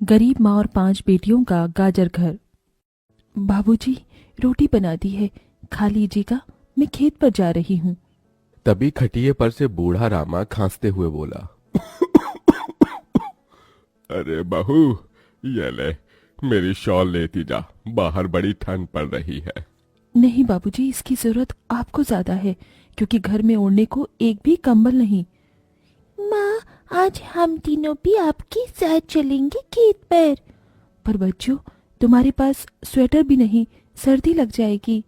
गरीब माँ और 5 बेटियों का गाजर घर। बाबूजी, रोटी बना दी है, खा लीजिएगा, मैं खेत पर जा रही हूँ। तभी खटिये पर से बूढ़ा रामा खांसते हुए बोला, अरे बहू, ये ले, मेरी शॉल लेती जा, बाहर बड़ी ठंड पड़ रही है। नहीं बाबूजी, इसकी जरूरत आपको ज्यादा है, क्योंकि घर में ओढ़ने को एक भी कंबल नहीं। माँ, आज हम तीनों भी आपके साथ चलेंगे खेत पर बच्चों, तुम्हारे पास स्वेटर भी नहीं, सर्दी लग जाएगी।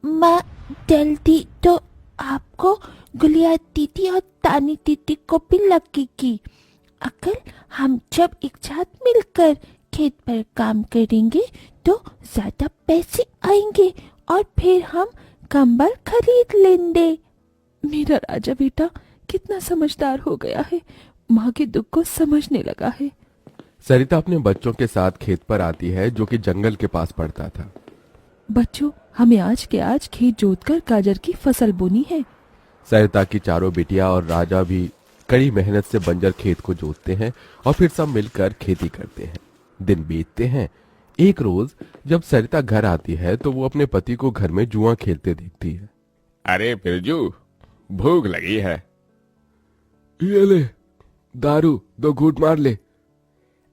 माँ, जल्दी तो आपको गुलिया दीदी और तानी दीदी को भी लगेगी। अगर हम जब एक साथ मिलकर खेत पर काम करेंगे तो ज्यादा पैसे आएंगे और फिर हम कंबल खरीद लेंगे। मेरा राजा बेटा कितना समझदार हो गया है, माँ के दुख को समझने लगा है। सरिता अपने बच्चों के साथ खेत पर आती है, जो कि जंगल के पास पड़ता था। बच्चों, हमें आज के आज खेत जोतकर गाजर की फसल बोनी है। सरिता की चारों बिटिया और राजा भी कड़ी मेहनत से बंजर खेत को जोतते हैं और फिर सब मिलकर खेती करते हैं। दिन बीतते हैं। एक रोज जब सरिता घर आती है तो वो अपने पति को घर में जुआ खेलते देखती है। अरे बिरजू, भूख लगी है। ये ले, दारू 2 घूंट मार ले।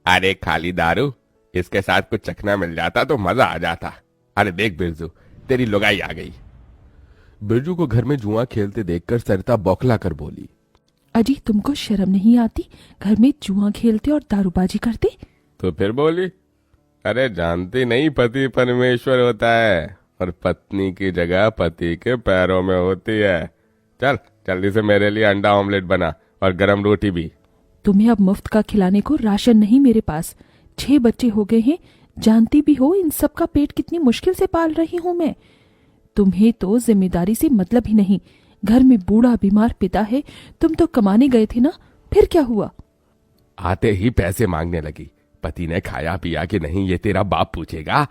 अरे खाली दारू, इसके साथ कुछ चखना मिल जाता तो मजा आ जाता। अरे देख बिरजू, तेरी लुगाई आ गई। बिरजू को घर में जुआ खेलते देखकर सरिता बौखला कर बोली, अजी, तुमको शर्म नहीं आती? घर में जुआ खेलते और दारूबाजी करते। तो फिर बोली, अरे जानती नहीं, पति परमेश्वर होता है और पत्नी की जगह पति के पैरों में होती है। चल जल्दी से मेरे लिए अंडा ऑमलेट बना और गरम रोटी भी। तुम्हें अब मुफ्त का खिलाने को राशन नहीं मेरे पास। 6 बच्चे हो गए हैं, जानती भी हो इन सब का पेट कितनी मुश्किल से पाल रही हूँ मैं। तुम्हें तो जिम्मेदारी से मतलब ही नहीं। घर में बूढ़ा बीमार पिता है, तुम तो कमाने गए थे ना, फिर क्या हुआ? आते ही पैसे मांगने लगी। पति ने खाया पिया कि नहीं ये तेरा बाप पूछेगा।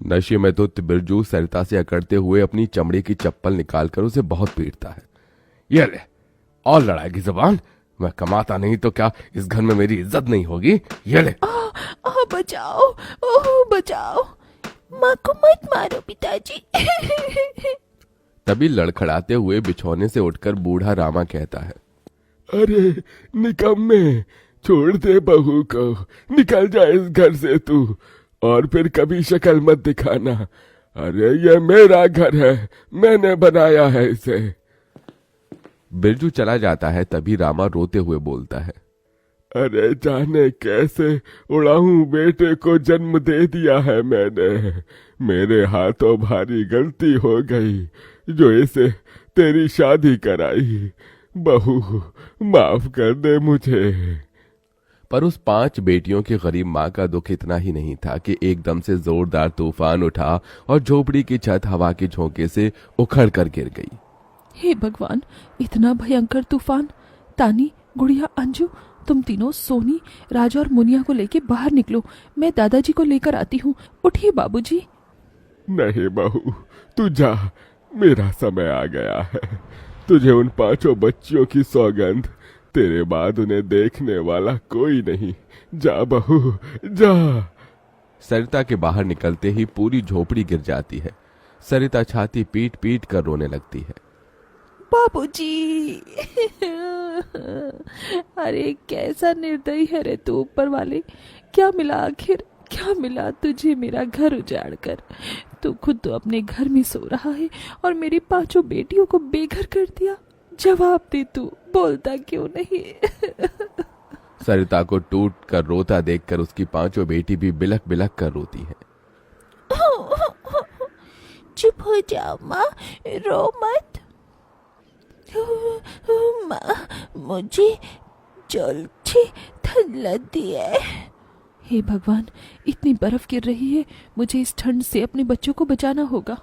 नशे में तो बिरजू सरिता से अकड़ते हुए अपनी चमड़े की चप्पल निकालकर उसे बहुत पीटता है। ये ले, और लड़ाएगी जबान। मैं कमाता नहीं तो क्या इस घर में मेरी इज्जत नहीं होगी? ये ले। बचाओ, ओह बचाओ, माँ को मत मारो पिताजी। तभी लड़खड़ाते हुए बिछौने से उठकर बूढ़ा रामा कहता है, अरे निकम्मे, छोड़ दे बहू को, निकल जा इस घर से तू, और फिर कभी शक्ल मत दिखाना। अरे ये मेरा घर है, मैंने बनाया है इसे। बिरजू चला जाता है। तभी रामा रोते हुए बोलता है, अरे जाने कैसे उड़ाऊं बेटे को जन्म दे दिया है मैंने। मेरे हाथों भारी गलती हो गई जो इसे तेरी शादी कराई। बहू माफ कर दे मुझे। पर उस 5 बेटियों की गरीब माँ का दुख इतना ही नहीं था कि एकदम से जोरदार तूफान उठा और झोपड़ी की छत हवा के झोंके से उखड़ कर गिर गई। हे भगवान, इतना भयंकर तूफान! तानी, गुड़िया, अंजू, तुम तीनों सोनी, राजा और मुनिया को लेके बाहर निकलो, मैं दादाजी को लेकर आती हूँ। उठिए बाबूजी। नहीं बहू, तू जा, मेरा समय आ गया है। तुझे उन 5 बच्चियों की सौगंध, तेरे बाद उन्हें देखने वाला कोई नहीं। जा बहू, जा। सरिता के बाहर निकलते ही पूरी झोपड़ी गिर जाती है। सरिता छाती पीट पीट कर रोने लगती है। बाबूजी। अरे कैसा निर्दयी है रे तू ऊपर वाले! क्या मिला आखिर, क्या मिला तुझे मेरा घर उजाड़ कर? तू खुद तो अपने घर में सो रहा है और मेरी 5 बेटियों को बेघर कर दिया। जवाब दे, तू बोलता क्यों नहीं? सरिता को टूट कर रोता देखकर उसकी 5 बेटी भी बिलख बिलख कर रोती है। चुप हो जाओ माँ, रो मत। माँ, मुझे जल्दी ठंड लगती है। हे भगवान, इतनी बर्फ गिर रही है, मुझे इस ठंड से अपने बच्चों को बचाना होगा।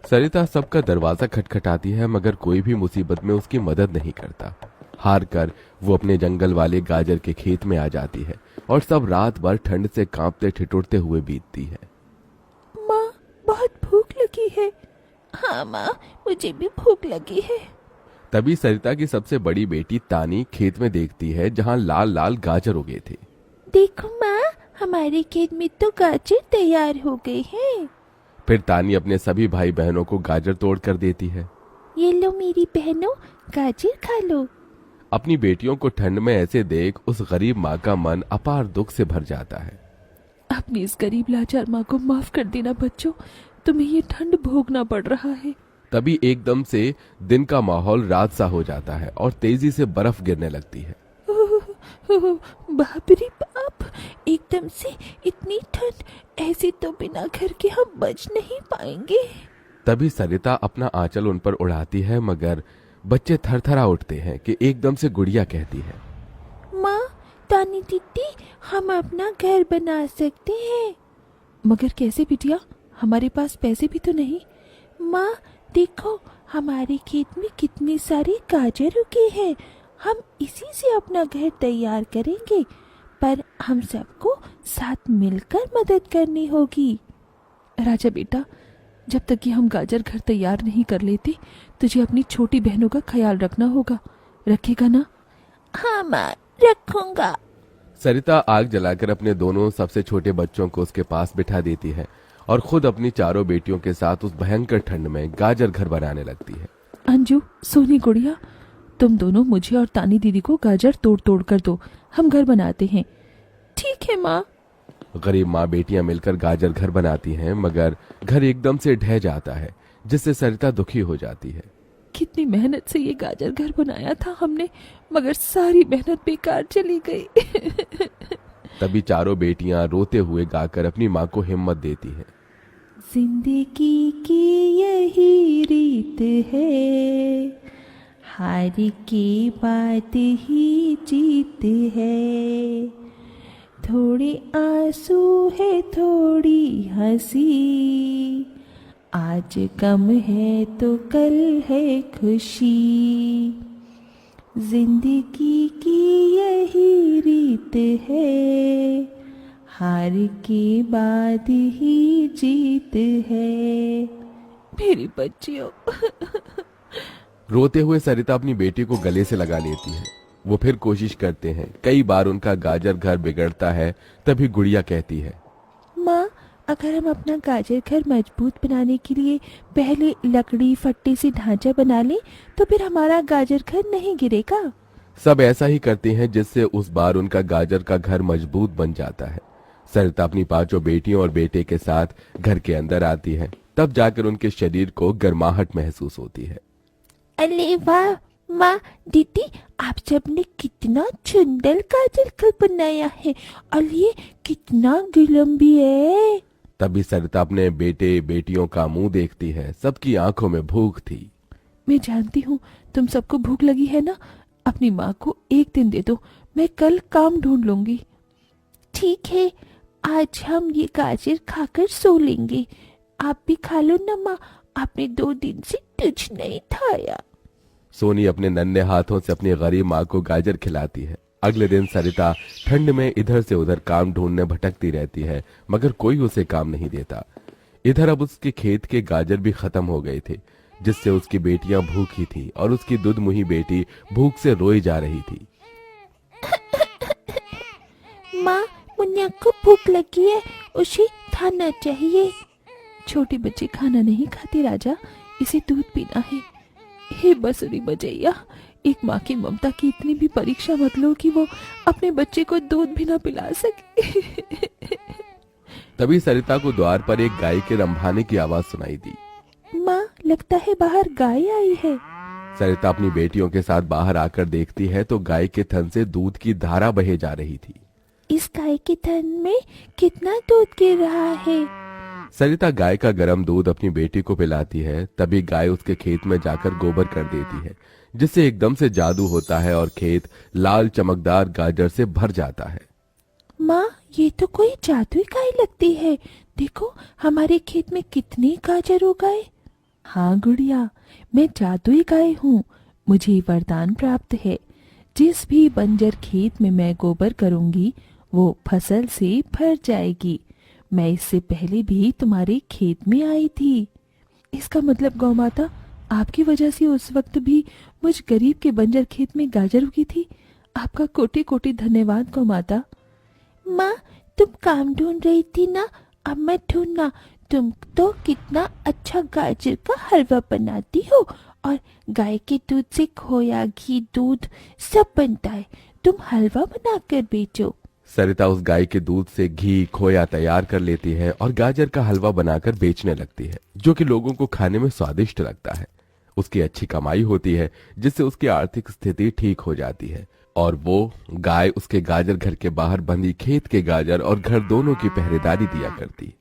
सरिता सबका दरवाजा खटखटाती है, मगर कोई भी मुसीबत में उसकी मदद नहीं करता। हार कर वो अपने जंगल वाले गाजर के खेत में आ जाती है और सब रात भर ठंड से कांपते ठिठुरते हुए बीतती है। माँ, बहुत भूख लगी है। हाँ माँ, मुझे भी भूख लगी है। तभी सरिता की सबसे बड़ी बेटी तानी खेत में देखती है जहां लाल लाल गाजर उगे थे। देखो माँ, हमारे खेत में तो गाजर तैयार हो गए हैं। फिर तानी अपने सभी भाई बहनों को गाजर तोड़ कर देती है। ये लो मेरी बहनों, गाजर खा लो। अपनी बेटियों को ठंड में ऐसे देख उस गरीब माँ का मन अपार दुख से भर जाता है। अपनी इस गरीब लाचार माँ को माफ कर देना बच्चों, तुम्हें ये ठंड भोगना पड़ रहा है। तभी एकदम से दिन का माहौल रात सा हो जाता है और तेजी से बर्फ गिरने लगती है। बाप रे बाप, एकदम से इतनी ठंड, ऐसे तो बिना घर के हम बच नहीं पाएंगे। तभी सरिता अपना आंचल उन पर उड़ाती है, मगर बच्चे थरथरा उठते हैं कि एकदम से गुड़िया कहती है, माँ, तानी दीदी, हम अपना घर बना सकते हैं। मगर कैसे बिटिया, हमारे पास पैसे भी तो नहीं। माँ देखो, हमारे खेत में कितने सारे गाजर उगे हैं, हम इसी से अपना घर तैयार करेंगे, पर हम सबको साथ मिलकर मदद करनी होगी। राजा बेटा, जब तक कि हम गाजर घर तैयार नहीं कर लेते, तुझे अपनी छोटी बहनों का ख्याल रखना होगा। रखेगा ना? हाँ माँ, रखूंगा। सरिता आग जलाकर अपने दोनों सबसे छोटे बच्चों को उसके पास बिठा देती है और खुद अपनी चारों बेटियों के साथ उस भयंकर ठंड में गाजर घर बनाने लगती है। अंजू, सोनी, गुड़िया, तुम दोनों मुझे और तानी दीदी को गाजर तोड़ तोड़ कर दो, हम घर बनाते हैं। ठीक है माँ। गरीब माँ बेटियां मिलकर गाजर घर बनाती हैं, मगर घर एकदम से ढह जाता है, जिससे सरिता दुखी हो जाती है। कितनी मेहनत से ये गाजर घर बनाया था हमने, मगर सारी मेहनत बेकार चली गई। तभी चारों बेटियां रोते हुए गाकर अपनी माँ को हिम्मत देती हैं। जिंदगी की यही रीत है, हार के बाद ही जीत है, थोड़े आंसू है थोड़ी हंसी, आज गम है तो कल है खुशी, जिंदगी की यही रीत है, हार के बाद ही जीत है। मेरी बच्चियों। रोते हुए सरिता अपनी बेटी को गले से लगा लेती है। वो फिर कोशिश करते हैं, कई बार उनका गाजर घर बिगड़ता है। तभी गुड़िया कहती है, माँ, अगर हम अपना गाजर घर मजबूत बनाने के लिए पहले लकड़ी फट्टे से ढांचा बना लें, तो फिर हमारा गाजर घर नहीं गिरेगा। सब ऐसा ही करते हैं, जिससे उस बार उनका गाजर का घर मजबूत बन जाता है। सरिता अपनी पांचों बेटियों और बेटे के साथ घर के अंदर आती है। तब जाकर उनके शरीर को गर्माहट महसूस होती है। अरे वाह माँ, दीदी, आप सबने कितना सुंदर गाजर घर बनाया है, और ये कितना गर्म भी है। तभी सरिता अपने बेटे बेटियों का मुंह देखती है। सबकी आंखों में भूख थी। मैं जानती हूँ तुम सबको भूख लगी है ना, अपनी माँ को एक दिन दे दो, मैं कल काम ढूंढ लूंगी। ठीक है, आज हम ये गाजर खाकर सो लेंगे। आप भी खा लो ना माँ, आपने 2 दिन से कुछ नहीं खाया। सोनी अपने नन्हे हाथों से अपनी गरीब माँ को गाजर खिलाती है। अगले दिन सरिता ठंड में इधर से उधर काम ढूंढने भटकती रहती है, मगर कोई उसे काम नहीं देता। इधर अब उसके खेत के गाजर भी खत्म हो गए थे, जिससे उसकी बेटियां भूखी थी और उसकी दुधमुही बेटी भूख से रोई जा रही थी। माँ, मुन्ना को भूख लगी है, उसे खाना चाहिए। छोटे बच्चे खाना नहीं खाते राजा, इसे दूध पीना है। हे बसुरी बजैया, एक माँ की ममता की इतनी भी परीक्षा मत लो कि वो अपने बच्चे को दूध भी ना पिला सके। तभी सरिता को द्वार पर एक गाय के रंभाने की आवाज सुनाई दी। माँ, लगता है बाहर गाय आई है। सरिता अपनी बेटियों के साथ बाहर आकर देखती है तो गाय के थन से दूध की धारा बहे जा रही थी। इस गाय के थन में कितना दूध गिर रहा है। सरिता गाय का गर्म दूध अपनी बेटी को पिलाती है। तभी गाय उसके खेत में जाकर गोबर कर देती है, जिससे एकदम से जादू होता है और खेत लाल चमकदार गाजर से भर जाता है। माँ, ये तो कोई जादुई गाय लगती है। देखो, हमारे खेत में कितने गाजर हो गए। हाँ गुड़िया, मैं जादुई गाय हूँ। मुझे वरदान प्राप्त है, जिस भी बंजर खेत में मैं गोबर करूंगी वो फसल से भर जाएगी। मैं इससे पहले भी तुम्हारे खेत में आई थी। इसका मतलब गौ माता, आपकी वजह से उस वक्त भी मुझ गरीब के बंजर खेत में गाजर उगी थी। आपका कोटि कोटि धन्यवाद गौ माता। माँ, तुम काम ढूंढ रही थी ना, अब मैं ढूंढना। तुम तो कितना अच्छा गाजर का हलवा बनाती हो, और गाय के दूध से खोया, घी, दूध सब बनता है। तुम हलवा बनाकर बेचो। सरिता उस गाय के दूध से घी खोया तैयार कर लेती है और गाजर का हलवा बनाकर बेचने लगती है, जो कि लोगों को खाने में स्वादिष्ट लगता है। उसकी अच्छी कमाई होती है, जिससे उसकी आर्थिक स्थिति ठीक हो जाती है और वो गाय उसके गाजर घर के बाहर बंधी खेत के गाजर और घर दोनों की पहरेदारी दिया करती।